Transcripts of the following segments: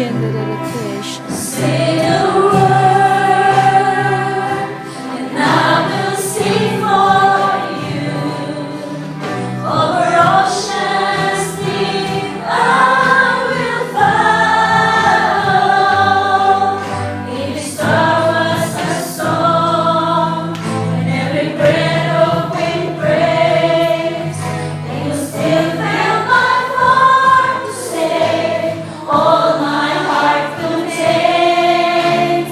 Shendere Krishna. Say the word, and I will sing for you. Over oceans deep, I will follow. If a star was a song, and every breath of wind breaks, they will still fill my heart to say, all my heart contains.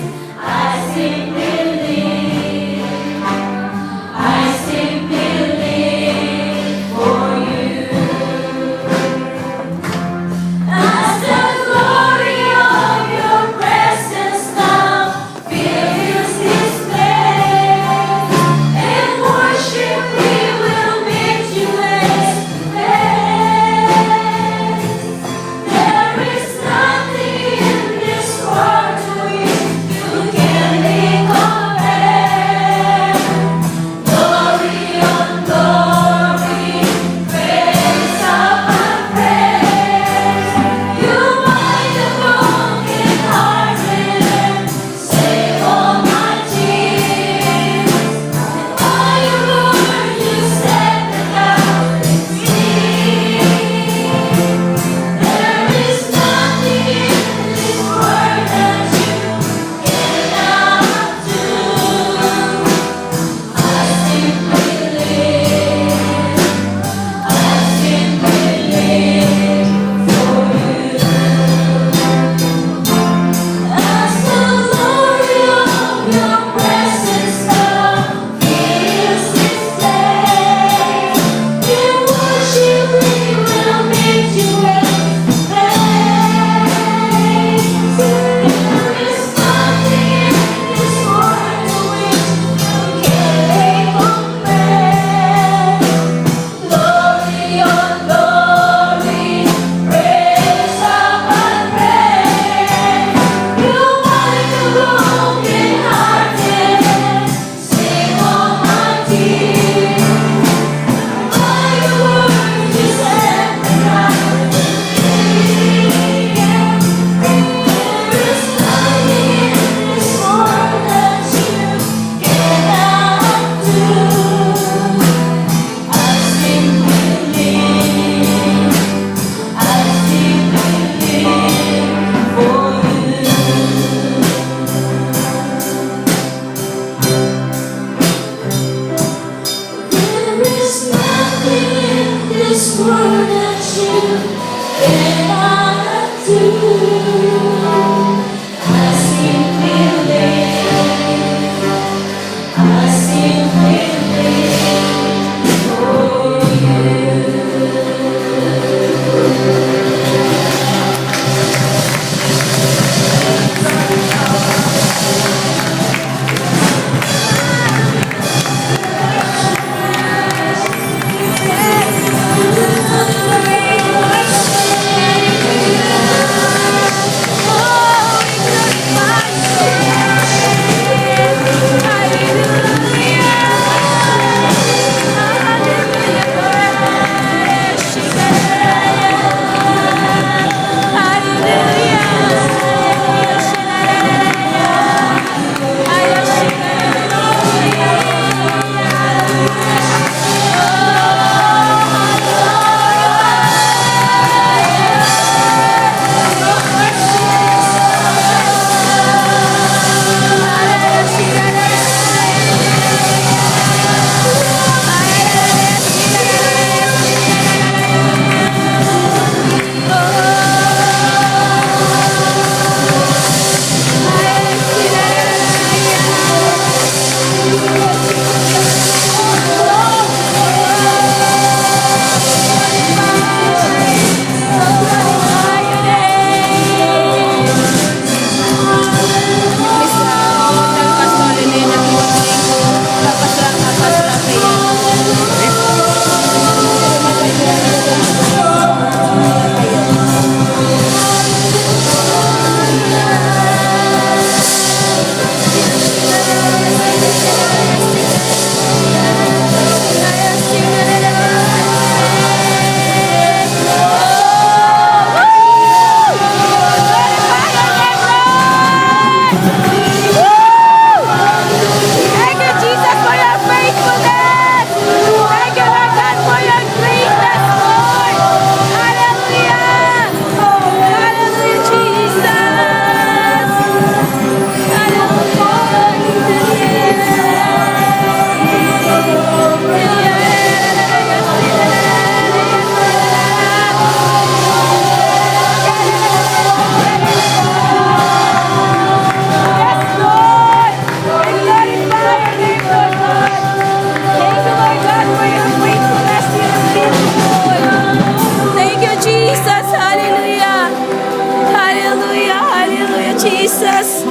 Jesus.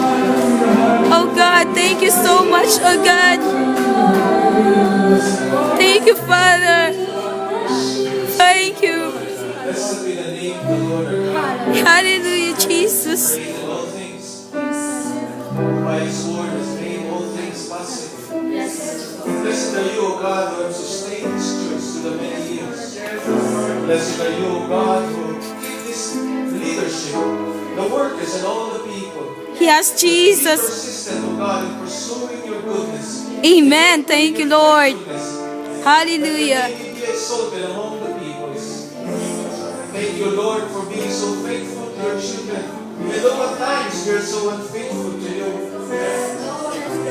Oh God, thank you so much, oh God. Thank you, Father. Thank you. Blessed be the name of the Lord our God. Hallelujah, Jesus. Created all things. By His word has made all things possible. Blessed are you, O God, who have sustained this church through the many years. Blessed are you, O God, who give this leadership, the workers and all the people. Yes, Be Jesus. persistent, O God, in pursuing your goodness. Amen. Thank you, Lord. That Hallelujah. your name be exalted among the peoples. Thank you, Lord, for being so faithful to your children. Even though at times we are so unfaithful to you.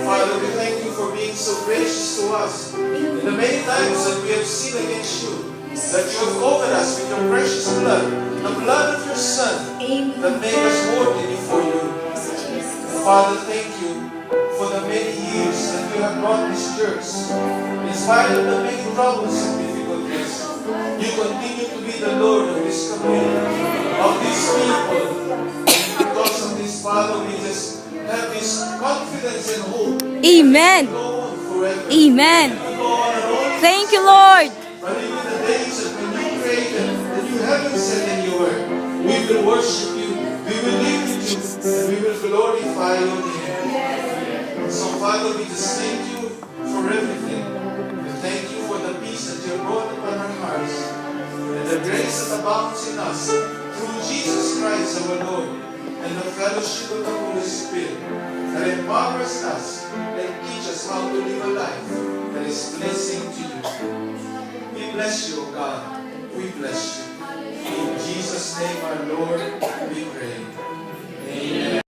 Father, we thank you for being so gracious to us. In the many times that we have sinned against you, that you have covered us with your precious blood, the blood of your Son, that made us worthy before you. Father, thank you for the many years that you have brought this church. In spite of the many troubles and difficulties, you continue to be the Lord of this community, of these people. And because of this, Father, we just have this confidence and hope. Amen. Go on forever. Amen. And go on and on. Thank you, Lord. But even the days that when you created, that you haven't said in your word, we will worship you, we will live with you, and we will glorify your name. So, Father, we just thank you for everything. We thank you for the peace that you have brought upon our hearts, and the grace that abounds in us through Jesus Christ our Lord, and the fellowship of the Holy Spirit that empowers us and teaches us how to live a life that is pleasing to you. We bless you, O God. We bless you. In Jesus' name, our Lord.